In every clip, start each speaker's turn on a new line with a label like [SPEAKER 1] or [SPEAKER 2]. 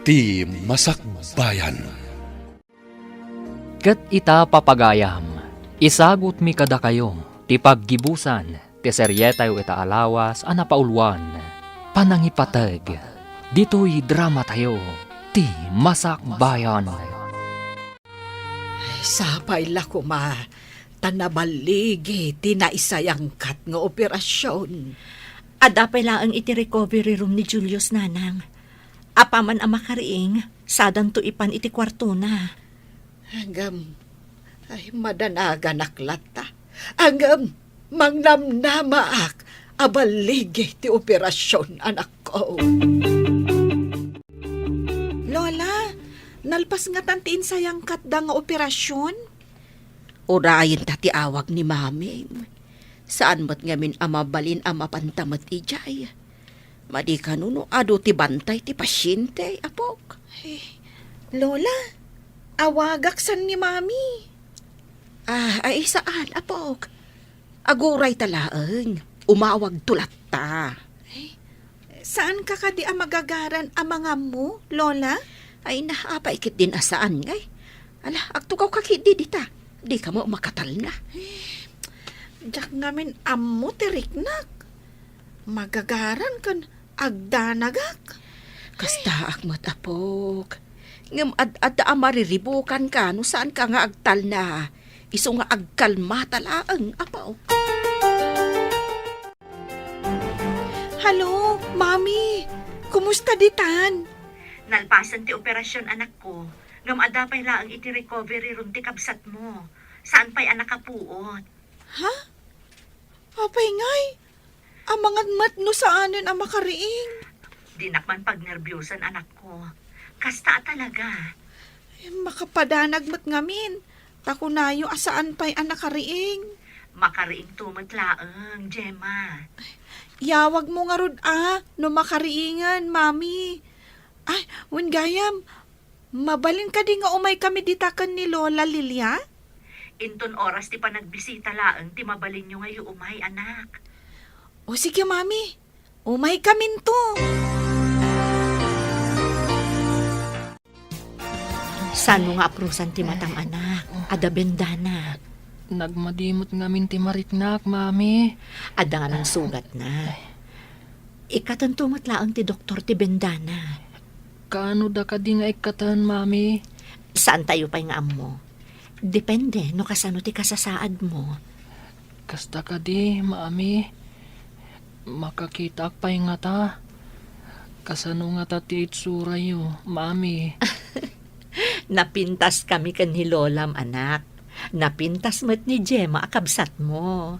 [SPEAKER 1] Ti Masakbayan.
[SPEAKER 2] Ket ita papagayam, isagot mi kada kayo, ti paggibusan, ti seryetayo ita alawas, anapaulwan, panangipatag, dito'y drama tayo, ti Masakbayan.
[SPEAKER 3] Sapay la ko ma, tanabaligi, tinaisayangkat nga operasyon.
[SPEAKER 4] Adapay lang ang iti-recovery room ni Julius nanang. Apaman ang makariing, sadan to ipan iti kwarto na.
[SPEAKER 3] Hanggang, ay madanaga naklata. Hanggang, mangnamnamaak, abaligi ti operasyon anak ko.
[SPEAKER 4] Lola, nalpas nga tantiin sayang katda nga operasyon?
[SPEAKER 3] Urayin tati awag ni mami. Saan mo't ngamin amabalin amapantamat ijay. Madi kanuno ado ti bantay ti pasyente, apok.
[SPEAKER 4] Lola, awagak san ni mami?
[SPEAKER 3] Ay saan, apok? Aguray talaang, umawag tulat ta.
[SPEAKER 4] Saan ka kadi ang magagaran ang mga mo, Lola?
[SPEAKER 3] Ay napaikit din asaan ngay. Ala, agtukaw kakidi dita. Di ka mo makatal na.
[SPEAKER 4] Diyak ngamin ammo tiriknak. Magagaran kan agdanagak.
[SPEAKER 3] Kasta akmat apok. Ngam ad amariribukan ka no saan ka nga agtal na. Iso nga agkalma talaang apaw.
[SPEAKER 4] Halo, Mami. Kumusta ditan?
[SPEAKER 5] Nalpasan ti operasyon anak ko. Ngam adapay laang iti recovery room ti kabsat mo. Saan pa'y anak kapuot?
[SPEAKER 4] Ha? Apay ngay. Ang mga matno saanin ang makariing.
[SPEAKER 5] Dinakman pag nervyosan anak ko. Kasta talaga.
[SPEAKER 4] Makapadanag mat ngamin. Takunayo asaan pa'y ang nakariing.
[SPEAKER 5] Makariing tumat laang, Gemma.
[SPEAKER 4] Yawag mo nga rod no makariingan, Mami. Ay, gayam. Mabalin ka di nga umay kami ditakan ni Lola Lilia?
[SPEAKER 5] Inton oras ti panagbisita laang ti mabalin nyo ngayon umay anak.
[SPEAKER 4] O sige, Mami. Umay kamin to.
[SPEAKER 3] Saan mo nga aprusan ti matang anak? Ada bendana.
[SPEAKER 2] Nagmadimot ngamin ti mariknak, mami.
[SPEAKER 3] Ada nga ng sugat na. Ikatantumat laang ti doktor ti bendana.
[SPEAKER 2] Kaano da ka di nga ikatan, mami?
[SPEAKER 3] Saan tayo pa'y nga amo? Depende no kasano ti kasasaad mo.
[SPEAKER 2] Kasta ka di, mami. Makakita pa'y nga ta. Kasano nga ta ti itsura yo, mami.
[SPEAKER 3] Napintas kami kan ni Lolam, anak. Napintas mo't ni Gemma akabsat mo.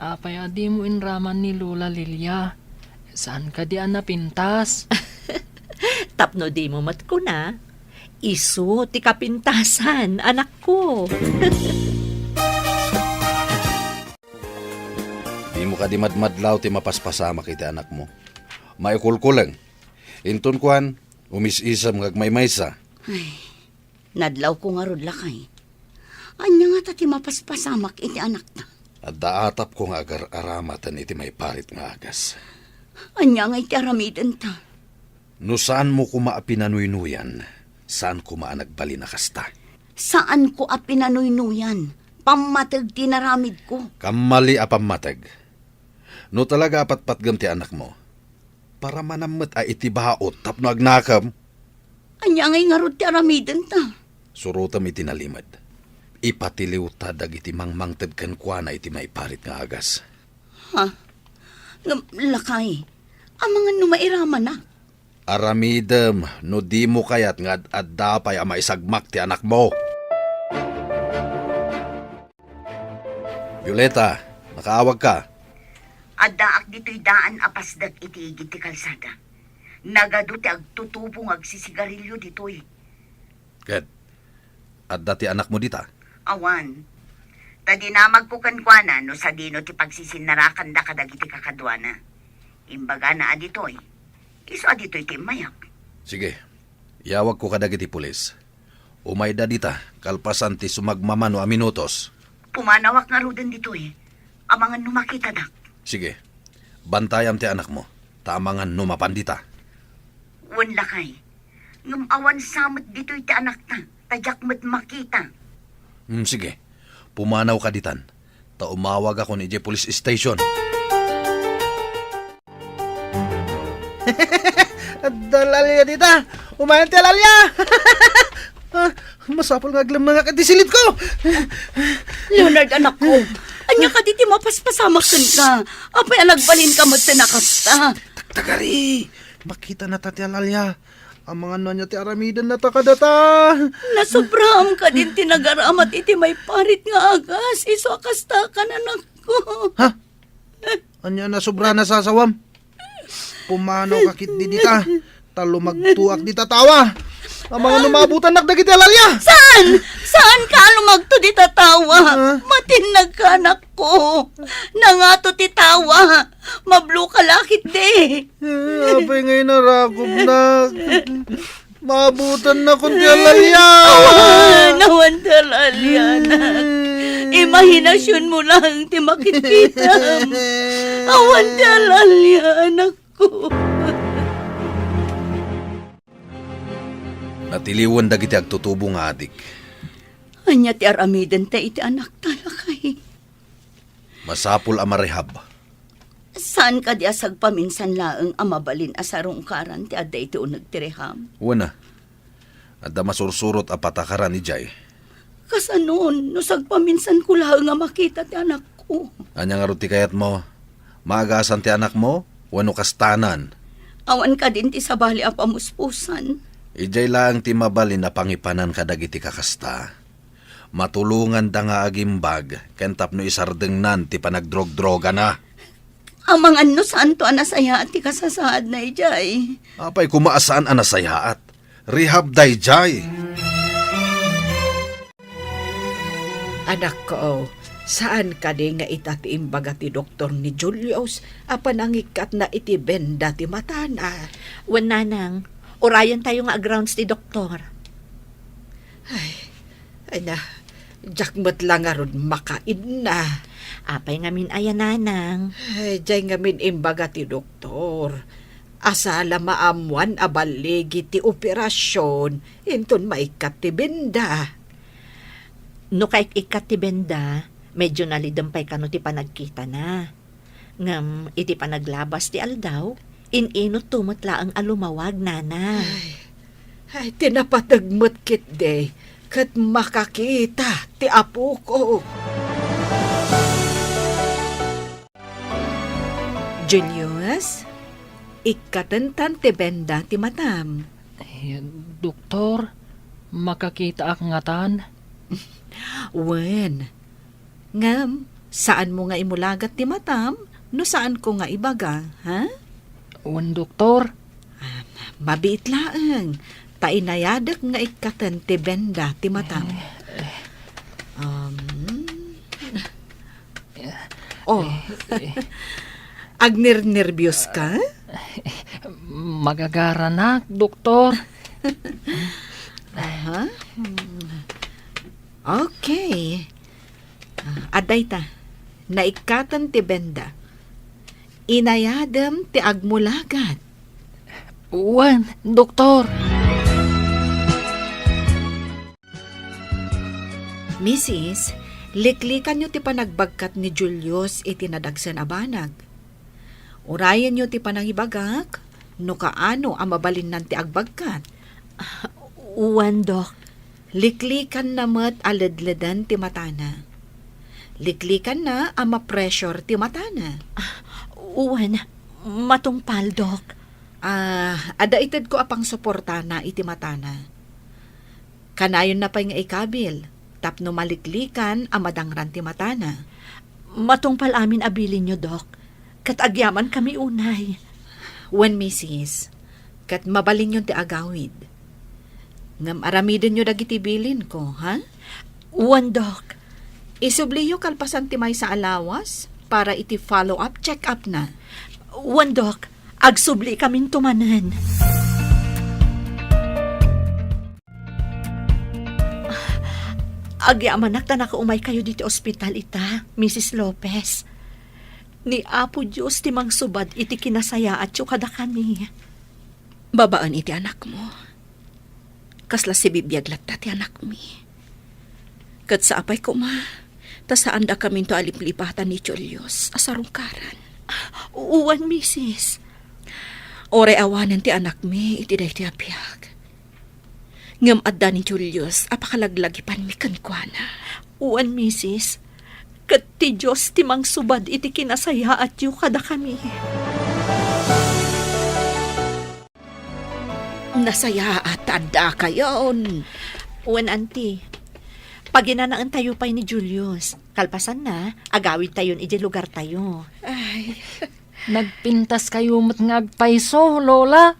[SPEAKER 2] Apay adi mo inraman ni Lola Lilia. Saan ka di napintas?
[SPEAKER 3] Tapno di mo mat ko na. Isu ti kapintasan, anak ko.
[SPEAKER 1] Di mo ka di madmadlaw ti mapaspasama kiti anak mo. Maikulkulang. Inton kuhan, umisisam ngagmaymaysa.
[SPEAKER 6] Ay, nadlaw ko nga rod lakay. Anya nga tati mapaspasamak iti anak ta.
[SPEAKER 1] At daatap ko nga agar-aramatan iti may parit nga agas.
[SPEAKER 6] Anya nga iti aramiden ta.
[SPEAKER 1] No saan mo kumaapinanuinuyan, saan kumaanagbali na kasta.
[SPEAKER 6] Saan ko apinanuynuyan? Pamatag tinaramid ko.
[SPEAKER 1] Kamali apamatag. No talaga apatpatgam ti anak mo, para manamot ay itibaot tapno agnakam.
[SPEAKER 6] Anya nga rod ti aramiden ta.
[SPEAKER 1] Surutam iti nalimad. Ipatiliw ta dagiti mangmangted kan kuana iti may parit nga agas.
[SPEAKER 6] Ha? Lakay, ang mga numairaman na.
[SPEAKER 1] Aramidem, no di mo kayat nga addapay ang maisagmak ti anak mo. Violeta, nakaawag ka.
[SPEAKER 5] Addaak dito'y daan apasdag iti igit ti kalsada. Nagado ti agtutubong agsisigarilyo dito'y.
[SPEAKER 1] Ket, adda ti anak mo dita.
[SPEAKER 5] Awan. Tadinamag ko kankwana no sa dino ti pagsisinarakan da kadagiti kakadwana. Imbaga na aditoy. Iso aditoy ti mayak.
[SPEAKER 1] Sige, yawag ko kadagiti pulis. Umay da dita, kalpasan ti sumagmamano a minutos.
[SPEAKER 5] Pumanawak nga ruden ditoy. Amangan numakita dak.
[SPEAKER 1] Sige, bantayam ti anak mo. Tamangan numapan dita.
[SPEAKER 5] wan lakay. Ngam awan samot dito iti anak ta. Tadyak mo't makita.
[SPEAKER 1] Sige, pumanaw ka ditan. Ta umawag ako ni J Police Station.
[SPEAKER 7] Dalalya dita! Umayan ti alalya! Masapol nga aglam mga katisilit ko!
[SPEAKER 6] Leonard, anak ko, anya ka diti mapaspasamaksan ka. Apay alagbalin ka mo't tinakasta.
[SPEAKER 7] Tagari! Makita na ta ti alalya. Ang mga nanya ti aramidan na takadata.
[SPEAKER 6] Nasobraham ka din tinagaramat iti may parit nga agas. Iso akasta ka na, anak ko.
[SPEAKER 7] Ha? Anya na sobra na sasawam. Pumanaw kakit di dita. Talo magtuak di tatawa. Ang mga lumabutan nakdagiti alalya.
[SPEAKER 6] Saan? Saan ka lumagto di tatawa? Matinag ka, anak ko. Nangato ti tawa. Mablo ka lakit di.
[SPEAKER 7] Apay ngayon narakob na. Mabutan na kundi alalya.
[SPEAKER 6] Nawan talalya, anak. Imahinasyon mo lang ti makikitam. Awan talalya, anak ko.
[SPEAKER 1] Natiliwan dagiti agtutubo nga adik.
[SPEAKER 6] Anya ti aramiden ta iti anak talakay.
[SPEAKER 1] Masapul amarehab.
[SPEAKER 6] Saan ka di asag paminsan laeng amabalin asarong karan ti adda iti unag tireham?
[SPEAKER 1] Wana. Adda masursurot a patakaran ni Jay.
[SPEAKER 6] Kasanon, no sagpaminsan ko laeng nga makita ti anak ko.
[SPEAKER 1] Anya nga ruti kayat mo. Maagasan ti anak mo, wano kastanan.
[SPEAKER 6] Awan ka din ti sabali a pamuspusan.
[SPEAKER 1] Ijay lang ti mabalin na pangipanan kadagiti kakasta. Matulungan da nga agimbag, kentap no isardengnan ti panagdrog-droga na.
[SPEAKER 6] Ang mga ano saan to anasaya at ti kasasaad na ijay.
[SPEAKER 1] Apay kumaasaan anasayaat. Rehab day Jay.
[SPEAKER 3] Anak ko, saan ka di nga itati imbaga ti doktor ni Julius? Apan ang ikat na iti benda ti matana.
[SPEAKER 8] Wananang, orayan tayo nga grounds ti doktor.
[SPEAKER 3] Ay na, jakmat lang nga ron makaid na.
[SPEAKER 8] Apay ngamin ayananang.
[SPEAKER 3] Ay, jay nga min imbaga ti doktor. Asala maamuan abaligi ti operasyon, inton maikat ti benda.
[SPEAKER 8] No kay ikat ti benda, medyo nalidampay kano ti panagkita na. Ngam, iti panaglabas ti aldaw, inot tumutla ang alumawag, nana.
[SPEAKER 3] Ay, tinapatagmat kit de, kat makakita ti apo ko. Julius, ikatantan ti benda ti matam.
[SPEAKER 2] Doktor, makakita ak ngatan?
[SPEAKER 3] Wen, ngam, saan mo nga imulagat ti matam? No saan ko nga ibaga, ha?
[SPEAKER 2] Wan, doktor.
[SPEAKER 3] Mabiit laeng, tainayadak nga ikatan ti benda ti matam. Agnir-nervyos ka?
[SPEAKER 2] Magagaranak, doktor.
[SPEAKER 3] Okay. Aday ta, naikatan ti benda. Inayadam ti agmulagat.
[SPEAKER 2] Wan, doktor.
[SPEAKER 3] Mrs., liklikan nyo ti panagbagkat ni Julius iti nadagsan a banag. Urayan nyo ti panangibagak, no kaano ang mabalin nan ti agbagkat.
[SPEAKER 8] Uwan, dok.
[SPEAKER 3] Liklikan na mat aladladan ti matana. Liklikan na ang ma-pressure ti matana.
[SPEAKER 8] Uwan, matungpal, dok.
[SPEAKER 3] Ada itad ko apang suporta na iti matana. Kanayon na pa nga ikabil, tapno maliklikan ang madangran ti matana.
[SPEAKER 8] Matungpal amin abilin nyo, dok. Katagyaman kami unay.
[SPEAKER 3] When Mrs., kat mabalin yun ti agawid. Ngam aramidin nyo dagiti bilin ko, ha?
[SPEAKER 8] Uwan, dok.
[SPEAKER 3] Isubliyo kalpasan ti may sa alawas para iti follow-up, check-up na.
[SPEAKER 8] Uwan, dok. Agsubli kaming tumanan. Agyamanak ta nakaumay kayo dito ospital ita, Mrs. Lopez. Ni Apo Diyos ti mang subad iti kinasaya at kada kami.
[SPEAKER 3] Babaan iti anak mo. Kasla si bibiyaglat ti anak mi. Kat sa apay ko ma, ta saan da kami to aliplipatan ni Julius asarungkaran.
[SPEAKER 8] Uwan, misis.
[SPEAKER 3] Ore awanan ti anak mi, iti day ti apiyag. Ngam adda ni Julius, apakalaglagipan mi kankwana.
[SPEAKER 8] Uwan, misis. Kat ti Diyos ti mang subad iti kinasaya at yu kada kami.
[SPEAKER 3] Nasaya at adda kayon.
[SPEAKER 8] Uwan, auntie. Pag inanaan tayo pa ni Julius, kalpasan na, agawid tayo iti lugar tayo.
[SPEAKER 3] Ay,
[SPEAKER 2] Nagpintas kayo matngagpaiso, Lola.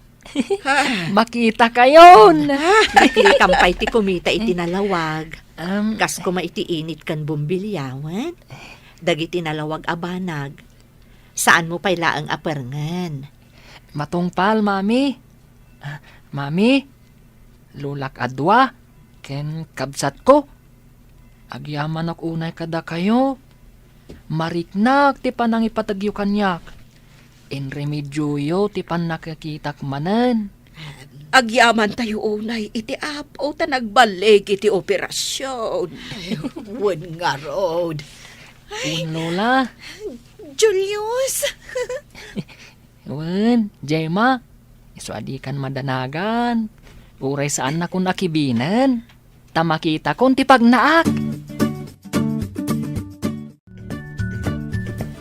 [SPEAKER 2] Makita kayon.
[SPEAKER 8] Naklikampay ti kumita iti nalawag.
[SPEAKER 2] Um,
[SPEAKER 8] Kas kuma iti init kan bumbilyawan. Dagiti nalawag abanag. Saan mo pala ang aperengan?
[SPEAKER 2] Matungpal, Mami. Mami, lulak adwa, ken kabsat ko. Agyaman ak unay kada kayo. Mariknak ti panang ipatagyo kanyak. In remedyoyo ti pan nakakitak manen.
[SPEAKER 3] agyaman tayo unay iti apo ta nagbalig iti operasyon. Wan nga road.
[SPEAKER 2] Un, Lola.
[SPEAKER 3] Julius!
[SPEAKER 2] Un, Gemma. Iso adikan madanagan. Uray saan na kung nakibinan. Tamakita kon ti pagnaak.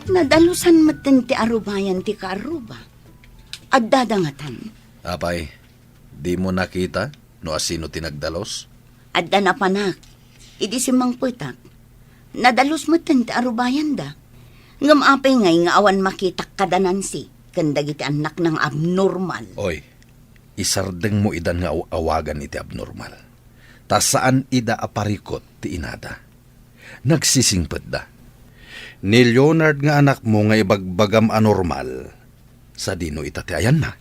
[SPEAKER 6] Nadalusan maten ti arubayan ti kaaruba. At dadangatan.
[SPEAKER 1] Apay, di mo nakita no asino tinagdalos?
[SPEAKER 6] At danapanak. Idi si Mang Putak. Nadalus maten ti arubayan da. Ngam apay ngay nga awan makitak kadanansi. Kandag iti anak ng abnormal.
[SPEAKER 1] Oy, isardeng mo idan nga awagan iti abnormal. Ta saan ida aparikot ti inada? Nagsisingpet da. Ni Leonard nga anak mo nga ibagbagam anormal, sa dino itatiayan na.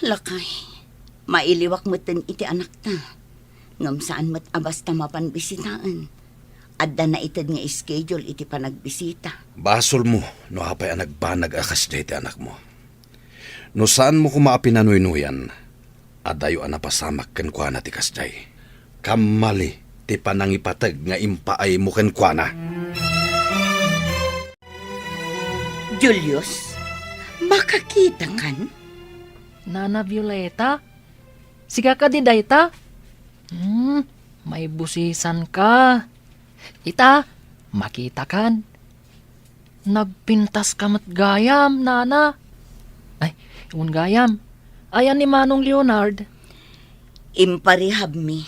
[SPEAKER 6] Lakay, mailiwak maten iti anak ta. Ngam saan mat abas tamapan bisitaan. Adda na itad nga schedule iti panagbisita.
[SPEAKER 1] Basol mo, no apay ang nagbanag akas na iti anak mo. No saan mo kumaapinanuy-nuyan, adayo ang napasamak kan kwa na ti kasday. Kamali, ti panangipatag nga impaay mo kan kwa na.
[SPEAKER 6] Julius, makakita kan?
[SPEAKER 2] Nana Violeta? Siga ka di dayta? May busisan ka. Ita, makita kan. Nagpintas ka mat gayam, Nana. Ay, un gayam. Ayan ni Manong Leonard.
[SPEAKER 6] Imparihab mi.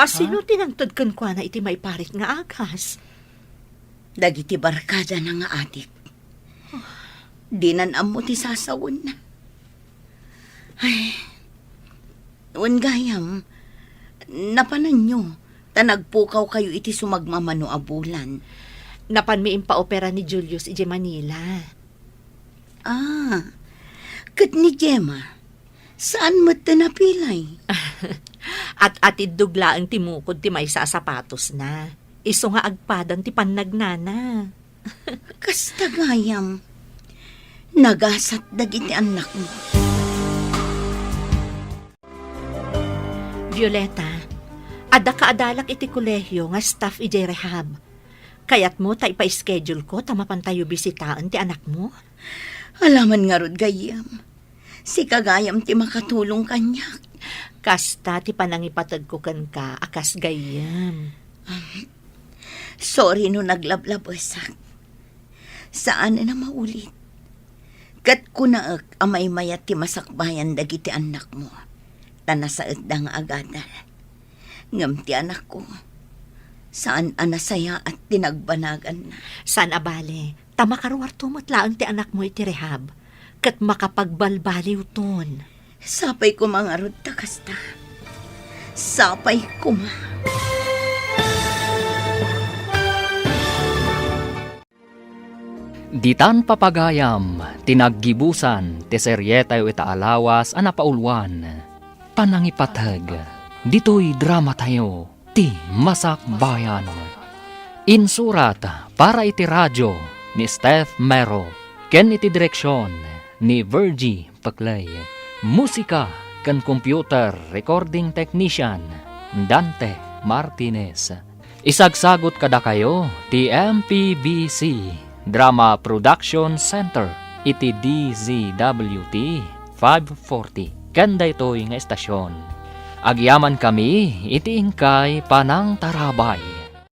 [SPEAKER 8] Sino tinangtod kan kwa na iti may parit nga agas?
[SPEAKER 6] Dagiti barkada na nga adik. Dinan mo ti sasawon na. Ay, wan gayam, napanan nyo, ta nagpukaw kayo iti sumagmamano abulan.
[SPEAKER 8] Napan mi impaopera ni Julius iti Manila.
[SPEAKER 6] Kat ni Gemma, saan mo't napilay?
[SPEAKER 8] At atid dugla ang timukod ti may sa sapatos na. Iso nga agpadan ti pannagnana.
[SPEAKER 6] Kasta gayam, nagasat dagiti anak mo.
[SPEAKER 8] Violeta, adda kaadalak iti kolehyo nga staff iti rehab. Kayat mo ta ipa-schedule ko tamapan tayo bisitaan ti anak mo?
[SPEAKER 6] Alaman nga rod gayam, si kagayam ti makatulong kanyak.
[SPEAKER 8] Kasta ti panangipatag ko kan ka akas gayam.
[SPEAKER 6] Sorry no naglablabasak. Saan na maulit? Kat kunaak amay mayat ti masakbayan dagiti anak mo. Tanasaad da nga agadal. Ngam ti anak ko. Saan anasaya at tinagbanagan na.
[SPEAKER 8] San abale, tamakarwar tumutlaang ti anak mo iti rehab. Kat makapagbalbaliw ton.
[SPEAKER 6] Sapay ko mga rod takasta. Sapay ko ma.
[SPEAKER 2] Ditan papagayam, tinaggibusan, ti seryetayo itaalawas, anapaulwan. Panangipatag, dito'y drama tayo, ti Masak Bayan. Insurat para iti radyo ni Steph Mero, ken iti direksyon ni Virgie Paklay. Musika kan computer recording technician Dante Martinez. Isagsagot kada kayo ti MPBC Drama Production Center iti DZWT 540. Kanda ito'y nga estasyon. Agyaman kami iti ingkay panang tarabay.